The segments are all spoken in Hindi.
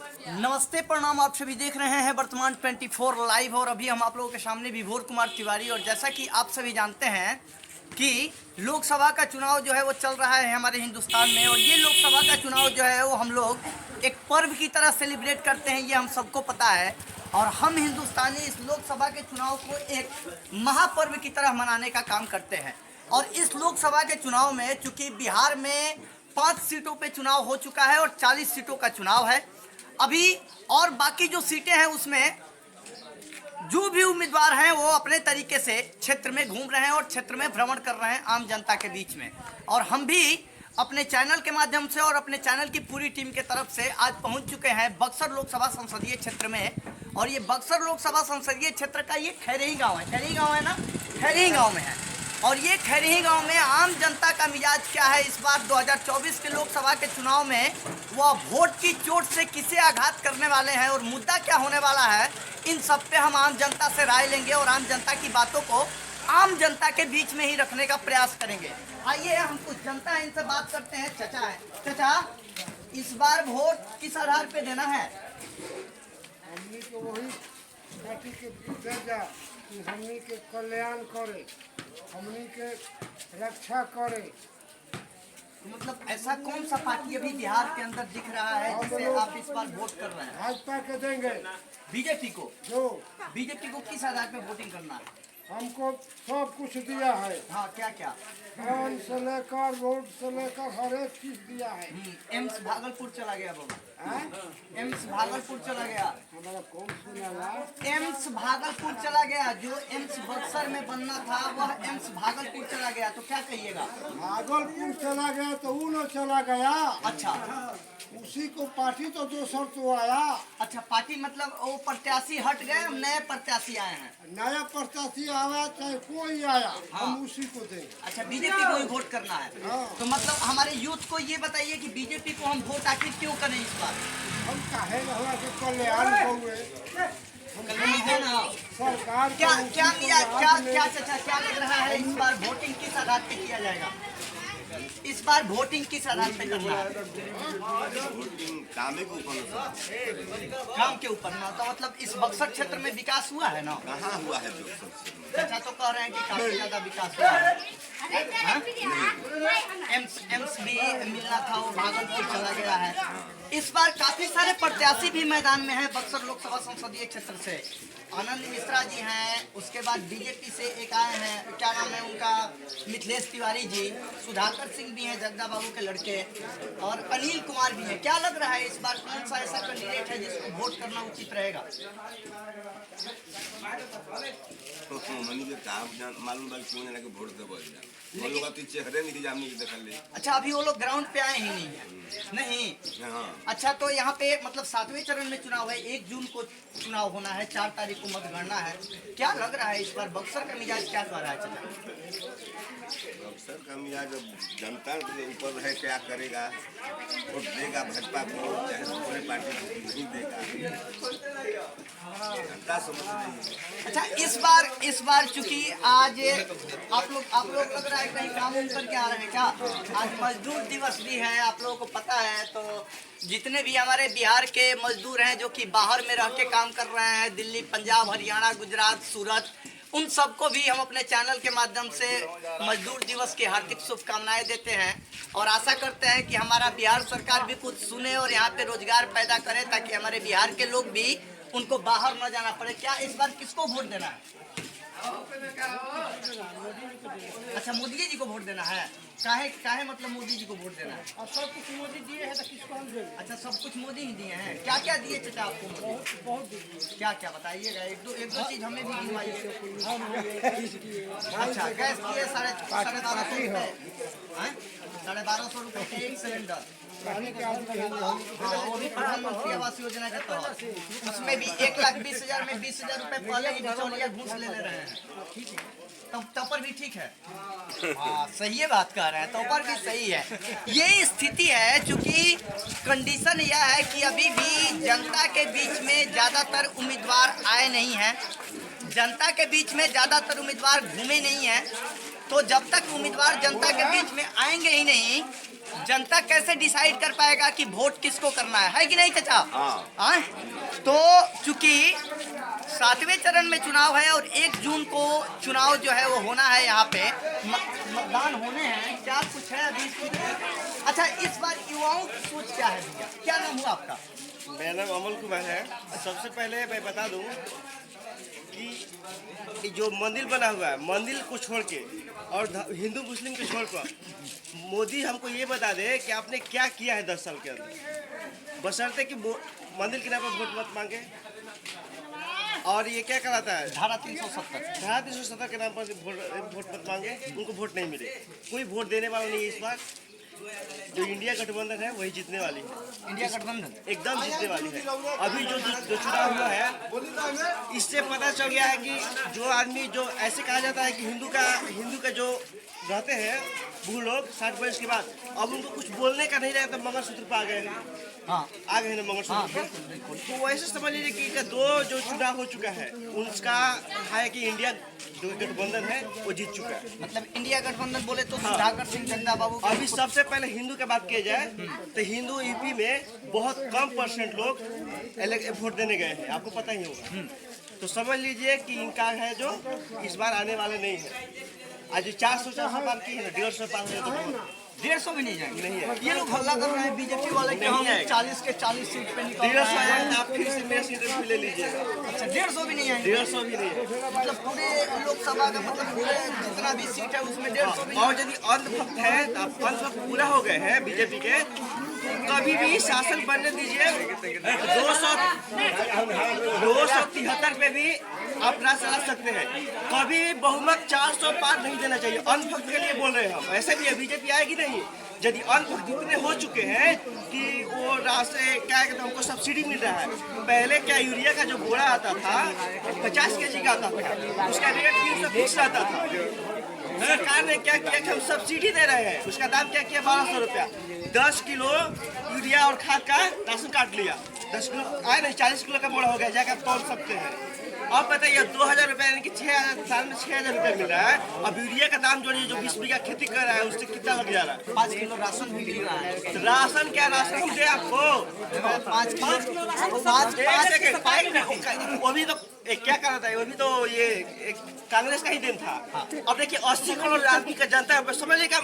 नमस्ते प्रणाम। आप सभी देख रहे हैं वर्तमान 24 लाइव और अभी हम आप लोगों के सामने विभोर कुमार तिवारी। और जैसा कि आप सभी जानते हैं कि लोकसभा का चुनाव जो है वो चल रहा है हमारे हिंदुस्तान में। और ये लोकसभा का चुनाव जो है वो हम लोग एक पर्व की तरह सेलिब्रेट करते हैं, ये हम सबको पता है। और हम हिंदुस्तानी इस लोकसभा के चुनाव को एक महापर्व की तरह मनाने का काम करते हैं। और इस लोकसभा के चुनाव में चूंकि बिहार में 5 सीटों पे चुनाव हो चुका है और 40 सीटों का चुनाव है अभी, और बाकी जो सीटें हैं उसमें जो भी उम्मीदवार हैं वो अपने तरीके से क्षेत्र में घूम रहे हैं और क्षेत्र में भ्रमण कर रहे हैं आम जनता के बीच में। और हम भी अपने चैनल के माध्यम से और अपने चैनल की पूरी टीम के तरफ से आज पहुंच चुके हैं बक्सर लोकसभा संसदीय क्षेत्र में। और ये बक्सर लोकसभा संसदीय क्षेत्र का ये खैरही गाँव है। खैरही गाँव है ना, खैरही गाँव में है। और ये खैरही गांव में आम जनता का मिजाज क्या है इस बार 2024 के लोकसभा के चुनाव में, वह वोट की चोट से किसे आघात करने वाले हैं और मुद्दा क्या होने वाला है, इन सब पे हम आम जनता से राय लेंगे और आम जनता की बातों को आम जनता के बीच में ही रखने का प्रयास करेंगे। आइए हम कुछ जनता इनसे बात करते हैं। चचा है, चचा इस बार वोट किस आधार पे देना है? हमनी के वही पार्टी के दर्जा कि हमनी के कल्याण करे, हमनी के रक्षा करे। मतलब ऐसा कौन सा पार्टी अभी बिहार के अंदर दिख रहा है जिसे आप इस बार वोट कर रहे हैं? भाजपा के देंगे। बीजेपी को? जो बीजेपी को किस आधार पे वोटिंग करना है? हमको सब कुछ दिया है, हाँ, क्या क्या? धान से लेकर रोड से लेकर हर एक चीज दिया है। एम्स भागलपुर चला गया बाबा। हैं? एम्स भागलपुर चला गया। हमारा कौन सुनाला? एम्स भागलपुर चला गया। जो एम्स बक्सर में बनना था वह एम्स भागलपुर चला गया, तो क्या कहिएगा? भागलपुर चला गया तो वो न चला गया। अच्छा, उसी को पार्टी तो दूसर तो आया। अच्छा पार्टी मतलब वो प्रत्याशी हट गए, नए प्रत्याशी आए हैं। नया प्रत्याशी आया चाहे कोई आया, हम उसी को देंगे। अच्छा, बीजेपी को ही वोट करना है। तो मतलब हमारे यूथ को ये बताइए कि बीजेपी को हम वोट आखिर क्यों करें इस बार? हम काहे न हुआ कि कल्याण हुए कल्याण है ना। सरकार क्या को क्या उसी को मिला, क्या लाभ क्या मिले। चाचा क्या लग रहा है इस बार वोटिंग किस आधार पे किया जाएगा? इस बार वोटिंग किस आधार पे करना है? काम के ऊपर काम के ऊपर ना, तो मतलब इस बक्सर क्षेत्र में विकास हुआ है ना? कहाँ हुआ है जो सबसे चाचा तो कह रहे हैं कि काफी ज्यादा विकास हुआ है। हाँ? एम्स भी मिलना था, वो भागलपुर चला गया है। इस बार काफी सारे प्रत्याशी भी मैदान में हैं बक्सर लोकसभा संसदीय क्षेत्र से। आनंद मिश्रा जी हैं, उसके बाद बीजेपी से एक आए हैं, क्या नाम है उनका, मिथिलेश तिवारी जी, सुधाकर सिंह भी हैं जगदा बाबू के लड़के, और अनिल कुमार भी हैं। क्या लग रहा है इस बार कौन सा ऐसा कैंडिडेट है जिसको वोट करना उचित रहेगा? मनी के काम मालूम बल क्यों ना के वोट दे बोल जा वो लोग तो चेहरे नहीं जामनी के देखल ले। अच्छा, अभी वो लोग ग्राउंड पे आए ही नहीं है। नहीं। हां, अच्छा, तो यहाँ पे मतलब 7वें चरण में चुनाव है, 1 जून को चुनाव होना है, 4 तारीख को मतगणना है। क्या लग रहा है इस बार बक्सर का मिजाज क्या कह रहा है चचा? अफसर का मियाज जनता के ऊपर है, क्या करेगा, वोट देगा भाजपा को चाहे दूसरे पार्टी को नहीं देगा, जनता समझ नहीं है। अच्छा, इस बार चूंकि आज आप लोग लग रहा है कहीं काम उम करके आ रहे हैं क्या? आज मजदूर दिवस भी है, आप लोगों को पता है। तो जितने भी हमारे बिहार के मजदूर हैं जो कि बाहर में रह के काम कर रहे हैं, दिल्ली, पंजाब, हरियाणा, गुजरात, सूरत, उन सबको भी हम अपने चैनल के माध्यम से मजदूर दिवस की हार्दिक शुभकामनाएं देते हैं। और आशा करते हैं कि हमारा बिहार सरकार भी कुछ सुने और यहाँ पे रोजगार पैदा करे, ताकि हमारे बिहार के लोग भी उनको बाहर न जाना पड़े। क्या इस बार किसको वोट देना है? अच्छा, मोदी जी को वोट देना है। काहे मतलब मोदी जी को वोट देना है? और सब कुछ मोदी दिए हैं तो किसको हम देंगे? अच्छा, सब कुछ मोदी ही दिए हैं। क्या क्या दिए चाचा आपको? बहुत दिए। क्या क्या बताइएगा, एक दो चीज हमें भी गिनवाइए। अच्छा, गैस दिए 1250 रुपये, 1250 रुपये के 1 सिलेंडर। हाँ, वो भी प्रधानमंत्री आवास योजना के तहत, उसमें भी 1,20,000 में 20,000 रुपये पहले ही बिचौलिया घूस ले रहे हैं। तब पर भी ठीक है। हाँ, सही है, बात कह रहे हैं, तो पर भी सही है। ये स्थिति है, चूंकि कंडीशन यह है कि अभी भी जनता के बीच में ज़्यादातर उम्मीदवार आए नहीं हैं, जनता के बीच में ज़्यादातर उम्मीदवार घूमे नहीं हैं। तो जब तक उम्मीदवार जनता के बीच में आएंगे ही नहीं, जनता कैसे डिसाइड कर पाएगा कि वोट किसको करना है कि नहीं चाचा? हाँ। तो चूंकि 7वें चरण में चुनाव है और 1 जून को चुनाव जो है वो होना है, यहाँ पे मतदान होने हैं, क्या कुछ है अभी? अच्छा, इस बार युवाओं की सोच क्या है भैया? क्या नाम हुआ आपका? मेरा नाम अमल कुमार है। सबसे पहले मैं बता दूं कि जो मंदिर बना हुआ है, मंदिर को छोड़ के और हिंदू मुस्लिम को छोड़कर मोदी हमको ये बता दे कि आपने क्या किया है 10 साल के अंदर, बशर्ते कि मंदिर के नाम पर वोट मत मांगे। और ये क्या कराता है, धारा 370 के नाम पर वोट मत मांगे, उनको वोट नहीं मिले। कोई वोट देने वाला नहीं है इस बार। जो इंडिया गठबंधन है वही जीतने वाली है। इंडिया गठबंधन एकदम जीतने वाली है। अभी जो चुनाव हुआ है, इससे पता चल गया है कि जो आदमी, जो ऐसे कहा जाता है कि हिंदू का जो रहते हैं वो लोग 60 वर्ष के बाद, अब उनको कुछ बोलने का नहीं रहता, मंगलसूत्र पे आ गए हैं। हाँ, आ गए हैं मंगलसूत्र पे। तो वैसे समझ लीजिए कि 2 जो चुनाव हो चुका है उनका है कि इंडिया जो गठबंधन है वो जीत चुका है। मतलब इंडिया गठबंधन बोले तो सुधाकर सिंह जगदा बाबू। अभी सबसे पहले हिंदू की बात की जाए तो हिंदू यूपी में बहुत कम % लोग वोट देने गए हैं, आपको पता ही होगा। तो समझ लीजिए कि इनका है जो इस बार आने वाले नहीं है। आज 400 पार की है ना, 150 पार हो तो 150 भी नहीं जाएंगे। नहीं है। ये लोग हल्ला कर रहे हैं बीजेपी वाले कि हम 40 के 40 सीट पे निकल 150 रहे हैं। आएगा, आप फिर से मेरे सीट ले लीजिएगा। अच्छा, 150 भी नहीं आएंगे। 150 भी नहीं है। मतलब पूरे लोकसभा का, मतलब पूरे जितना भी सीट है उसमें 150 भी और यदि अंधभक्त है, तो अंधभक्त पूरा हो गए हैं बीजेपी के, कभी भी शासन बनने दीजिए। 273 पे भी आप राज चला सकते हैं। कभी भी बहुमत 400 पार नहीं देना चाहिए। अनभक्त के लिए बोल रहे हैं हम, ऐसे भी है, बीजेपी आएगी नहीं। यदि अनभक्त इतने हो चुके हैं कि वो रास्ते क्या है, हमको सब्सिडी मिल रहा है। पहले क्या यूरिया का जो बोरा आता था 50 kg का आता था, उसका रेट 300 फिक्स रहता था। सरकार ने क्या किया कि हम सब्सिडी दे रहे हैं, उसका दाम क्या किया 1200 रुपया। 10 किलो यूरिया और खाद का राशन काट लिया। 10 किलो आए नहीं, 40 किलो का बोरा हो गया, जाकर आप तोड़ सकते हैं। अब बताइए 2000 रुपये यानी कि 6000 साल में 6000 रुपये मिल रहा है। अब यूरिया का दाम जोड़िए, जो 20 बीघा खेती कर रहा है उससे कितना लग जा रहा है? 5 किलो राशन भी मिल रहा है। तो राशन क्या, राशन हम दे आपको 5 किलो वो भी तो क्या कर रहा था, वो भी तो ये कांग्रेस का ही दिन था। अब देखिए 80 करोड़ आदमी का जनता है, समझिए कि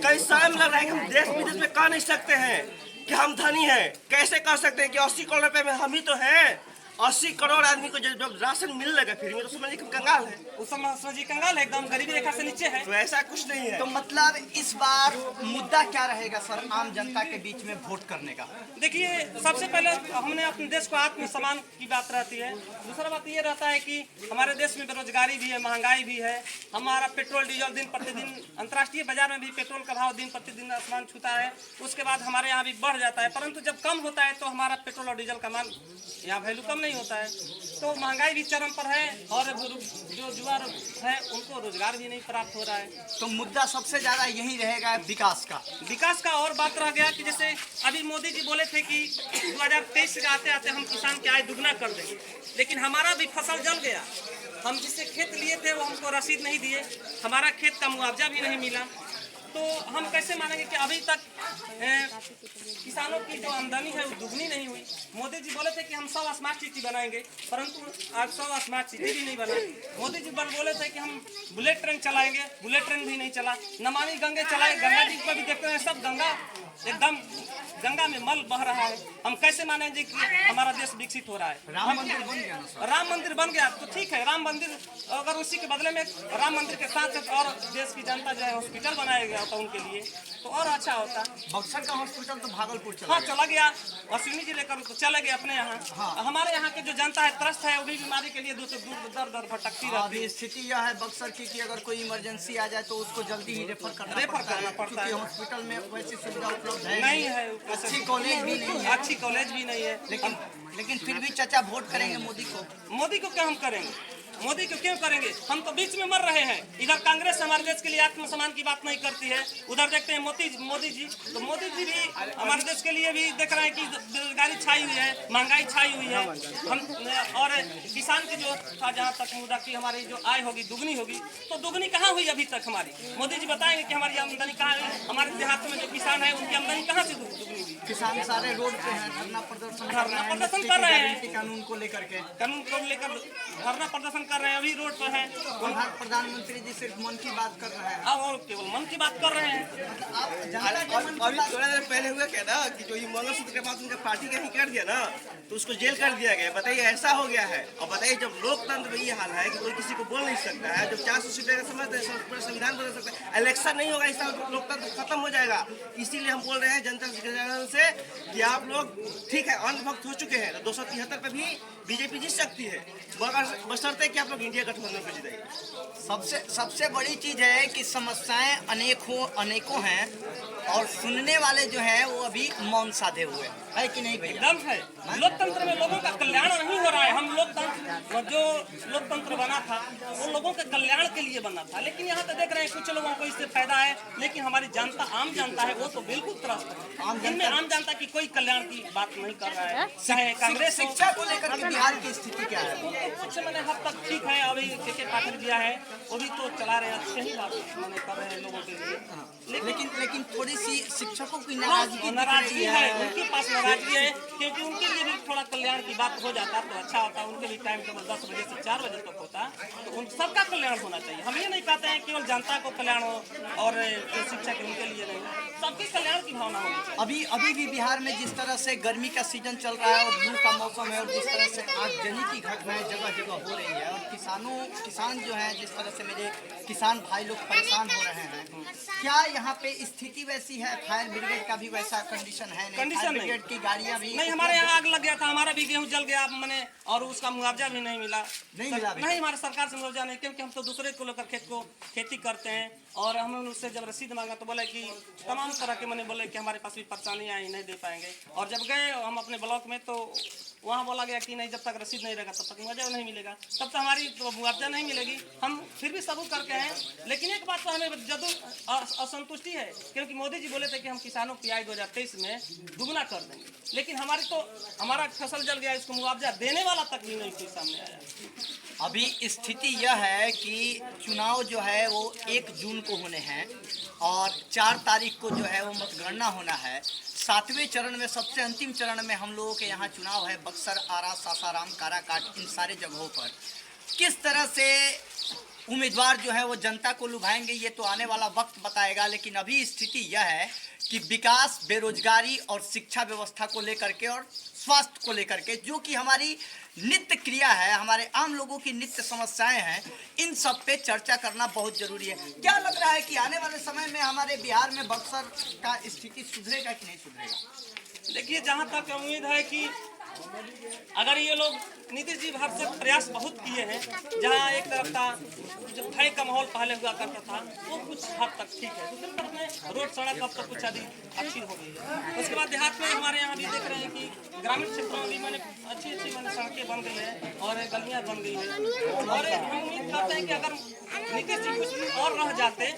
कई समय लग रहा है कि हम देश विदेश में कह नहीं सकते हैं कि हम धनी हैं। कैसे कह सकते हैं कि 80 करोड़ रुपए में हम ही तो हैं? 80 करोड़ आदमी को जब राशन मिलने लगा फ्री में, तो समझिए कि कंगाल है। उस समझिए कंगाल है, एकदम गरीबी रेखा से नीचे है। तो ऐसा कुछ नहीं है। तो मतलब इस बार मुद्दा क्या रहेगा सर आम जनता के बीच में वोट करने का? देखिए, सबसे पहले हमने अपने देश को आत्मसम्मान की बात रहती है। दूसरा बात ये रहता है कि हमारे देश में बेरोजगारी भी है, महंगाई भी है। हमारा पेट्रोल डीजल दिन प्रतिदिन, अंतर्राष्ट्रीय बाजार में भी पेट्रोल का भाव दिन प्रतिदिन आसमान छूता है। उसके बाद हमारे यहाँ भी बढ़ जाता है, परंतु जब कम होता है तो हमारा पेट्रोल और डीजल का मान यहाँ वैल्यू कम नहीं होता है। तो महंगाई भी चरम पर है और जो युवा है उनको रोजगार भी नहीं प्राप्त हो रहा है। तो मुद्दा सबसे ज्यादा यही रहेगा विकास का। और बात रह गया कि जैसे अभी मोदी जी बोले थे कि 2023 से आते आते हम किसान की आय दुगना कर देंगे, लेकिन हमारा भी फसल जल गया। हम जिससे खेत लिए थे वो हमको रसीद नहीं दिए, हमारा खेत का मुआवजा भी नहीं मिला। तो हम कैसे मानेंगे कि अभी तक किसानों की जो आमदनी है वो दुगनी नहीं हुई। मोदी जी बोले थे कि हम 100 स्मार्ट सिटी बनाएंगे, परंतु आज 100 स्मार्ट सिटी भी नहीं बना। मोदी जी बोले थे कि हम बुलेट ट्रेन चलाएंगे, बुलेट ट्रेन भी नहीं चला। नमामि गंगे चलाए, गंगा जी को भी देखते हैं, सब गंगा एकदम गंगा में मल बह रहा है। हम कैसे मानेंगे कि हमारा देश विकसित हो रहा है? राम मंदिर बन गया ना सर? राम मंदिर बन गया तो ठीक है, राम मंदिर अगर उसी के बदले में राम मंदिर के साथ और देश की जनता जो है हॉस्पिटल बनाया गया होता उनके लिए तो और अच्छा होता। बक्सर का हॉस्पिटल तो भागलपुर हाँ चला गया, अश्विनी जी लेकर तो चले गए अपने यहाँ। हमारे यहाँ के जो जनता है त्रस्त है, वो भी बीमारी के लिए दूर दर भटकती रहती है। अभी स्थिति यह है बक्सर की कि अगर कोई इमरजेंसी आ जाए तो उसको जल्दी ही रेफर करना पड़ता है, क्योंकि हॉस्पिटल में वैसी सुविधा उपलब्ध है नहीं है, अच्छी कॉलेज भी नहीं है। अच्छी कॉलेज भी नहीं है। लेकिन फिर भी चाचा वोट करेंगे मोदी को? मोदी को क्या हम करेंगे? मोदी को क्यों करेंगे? हम तो बीच में मर रहे हैं। इधर कांग्रेस हमारे देश के लिए आत्मसम्मान की बात नहीं करती है, उधर देखते हैं मोदी जी, तो मोदी जी भी हमारे देश के लिए भी देख रहे हैं कि बेरोजगारी छाई हुई है, महंगाई छाई हुई है। हम और किसान की जो था जहाँ तक मुद्दा की हमारी जो आय होगी दुगनी होगी, तो दुगनी कहाँ हुई अभी तक हमारी? मोदी जी बताएंगे कि हमारी आमदनी कहाँ है? हमारे देहात में जो किसान है उनकी आमदनी कहाँ से दुगनी हुई? किसान सारे रोड पे हैं, धरना प्रदर्शन कर रहे हैं, कानून को लेकर के धरना प्रदर्शन कर रहे हैं, अभी रोड पर हैं। प्रधानमंत्री जी सिर्फ मन की बात कर रहे हैं। अब और केवल मन की बात कर रहे हैं। अभी थोड़ा देर पहले हुआ क्या ना कि जो ये मंगलसूत्र के बाद उनका पार्टी का ही कर दिया ना, तो उसको जेल कर दिया गया। बताइए ऐसा हो गया है। और बताइए जब लोकतंत्र में ये हाल है कि कोई किसी को बोल नहीं सकता है, जब 400 सीटें का समझते हैं पूरा संविधान बदल सकता है, इलेक्शन नहीं होगा, इसका लोकतंत्र खत्म हो जाएगा। इसीलिए हम बोल रहे हैं जनता से कि आप लोग ठीक है अंधभक्त हो चुके हैं, तो 273 पे भी बीजेपी जीत सकती है, बशर्ते कि आप लोग इंडिया गठबंधन को जिताइए। सबसे बड़ी चीज है कि समस्याएं अनेकों हैं और सुनने वाले जो हैं वो अभी मौन साधे हुए है कि नहीं भैया? एकदम है। लोकतंत्र में लोगों का कल्याण नहीं हो रहा है। हम लोकतंत्र जो लोकतंत्र बना था वो लोगों के कल्याण के लिए बना था, लेकिन यहाँ पे देख रहे हैं कुछ लोगों को इससे फायदा है, लेकिन हमारी जनता आम जनता है वो तो बिल्कुल त्रस्त है। इनमें आम जनता की कोई कल्याण की बात नहीं कर रहा है। चाहे कांग्रेस शिक्षा को लेकर के बिहार की स्थिति क्या है? कुछ मैंने हद तक ठीक है। अभी के पाठक दिया है वो भी तो चला रहे हैं, सही बात मैंने कर रहे हैं लोगों के लिए। लेकिन थोड़ी सी शिक्षकों की नाराजगी है, उनके पास नाराजगी है, क्योंकि उनके लिए भी थोड़ा कल्याण की बात हो जाता तो अच्छा होता। उनके भी टाइम टेबल 10 बजे से 4 बजे तक होता, तो उन सबका कल्याण होना चाहिए। हम ये नहीं कहते हैं केवल जनता को कल्याण हो और शिक्षा के उनके लिए नहीं, सबके कल्याण की भावना होनी चाहिए। अभी भी बिहार में जिस तरह से गर्मी का सीजन चल रहा है और लू का मौसम है और जिस तरह से आगजनी की घटनाएं जगह जगह हो रही है और किसान जो है जिस तरह से मेरे किसान भाई लोग परेशान हो रहे हैं, क्या यहाँ पे स्थिति वैसी है? फायर ब्रिगेड का भी वैसा कंडीशन है? कंडीशन फायर ब्रिगेड की गाड़ियाँ भी नहीं। हमारे यहाँ आग लग गया था, हमारा भी गेहूँ जल गया मैंने, और उसका मुआवजा भी नहीं मिला। नहीं, हमारे सरकार से मुआवजा नहीं, क्योंकि हम तो दूसरे को लेकर खेती करते हैं। और हमने उससे जब रसीद मांगा तो बोले कि तमाम तरह के मैंने बोले कि हमारे पास भी परेशानी आई, नहीं दे पाएंगे। और जब गए हम अपने ब्लॉक में तो वहाँ बोला गया कि नहीं, जब तक रसीद नहीं रहेगा तब तक मुआवजा नहीं मिलेगा, तब तक हमारी तो मुआवजा नहीं मिलेगी। हम फिर भी सबूत करके हैं, लेकिन एक बात तो हमें जरूर असंतुष्टि है, क्योंकि मोदी जी बोले थे कि हम किसानों की आय 2023 में दुगना कर देंगे, लेकिन हमारा फसल जल गया, इसको मुआवजा देने वाला तक भी नहीं कोई सामने आया। अभी स्थिति यह है कि चुनाव जो है वो 1 जून को होने हैं और 4 तारीख को जो है वो मतगणना होना है। 7वें चरण में, सबसे अंतिम चरण में हम लोगों के यहाँ चुनाव है। बक्सर, आरा, सासाराम, काराकाट, इन सारे जगहों पर किस तरह से उम्मीदवार जो है वो जनता को लुभाएंगे ये तो आने वाला वक्त बताएगा। लेकिन अभी स्थिति यह है कि विकास, बेरोजगारी और शिक्षा व्यवस्था को लेकर के और स्वास्थ्य को लेकर के, जो कि हमारी नित्य क्रिया है, हमारे आम लोगों की नित्य समस्याएं हैं, इन सब पे चर्चा करना बहुत जरूरी है। क्या लग रहा है कि आने वाले समय में हमारे बिहार में बक्सर का स्थिति सुधरेगा कि नहीं सुधरेगा? देखिए, जहाँ तक उम्मीद है कि अगर ये लोग, नीतीश जी भरसक प्रयास बहुत किए हैं, जहाँ एक तरफ था जो भय का माहौल पहले हुआ करता था वो कुछ हद तक ठीक है, दूसरी तरफ में रोड सड़क अब तो कुछ अधिक अच्छी हो गई है। उसके बाद देहात में हमारे यहाँ भी देख रहे हैं कि ग्रामीण क्षेत्रों में भी मैंने अच्छी सड़कें बन गई है और गलियाँ बन गई है। और हम उम्मीद करते हैं कि अगर नीतीश जी कुछ और रह जाते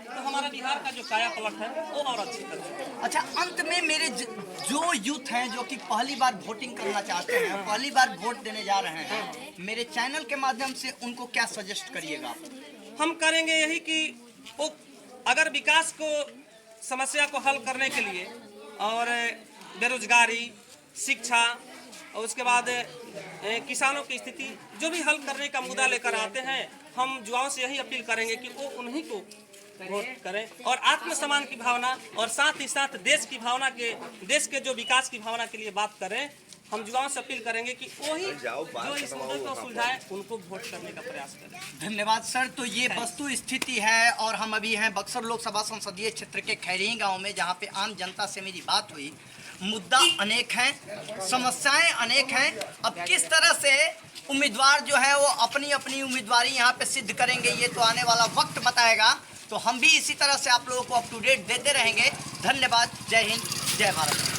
तो हमारा बिहार का जो काया पलट है वो और अच्छी तरह। अच्छा, अंत में मेरे जो यूथ हैं जो कि पहली बार वोटिंग करना चाहते हैं, पहली बार वोट देने जा रहे हैं, मेरे चैनल के माध्यम से उनको क्या सजेस्ट करिएगा? हम करेंगे यही कि वो अगर विकास को, समस्या को हल करने के लिए और बेरोजगारी, शिक्षा और उसके बाद किसानों की स्थिति जो भी हल करने का मुद्दा लेकर आते हैं, हम युवाओं से यही अपील करेंगे कि वो उन्हीं को वोट करें और आत्मसम्मान की भावना और साथ ही साथ देश की भावना के, देश के जो विकास की भावना के लिए बात करें। हम युवाओं से अपील करेंगे कि वही जो इस मुद्दे को सुलझाए उनको वोट करने का प्रयास करें। धन्यवाद सर। तो ये वस्तु स्थिति है और हम अभी हैं बक्सर लोकसभा संसदीय क्षेत्र के खैरी गांव में, जहां पे आम जनता से मेरी बात हुई। मुद्दा अनेक हैं, समस्याएं अनेक हैं। अब किस तरह से उम्मीदवार जो है वो अपनी अपनी उम्मीदवारी यहाँ पे सिद्ध करेंगे ये तो आने वाला वक्त बताएगा। तो हम भी इसी तरह से आप लोगों को अप टू डेट देते रहेंगे। धन्यवाद। जय हिंद, जय भारत।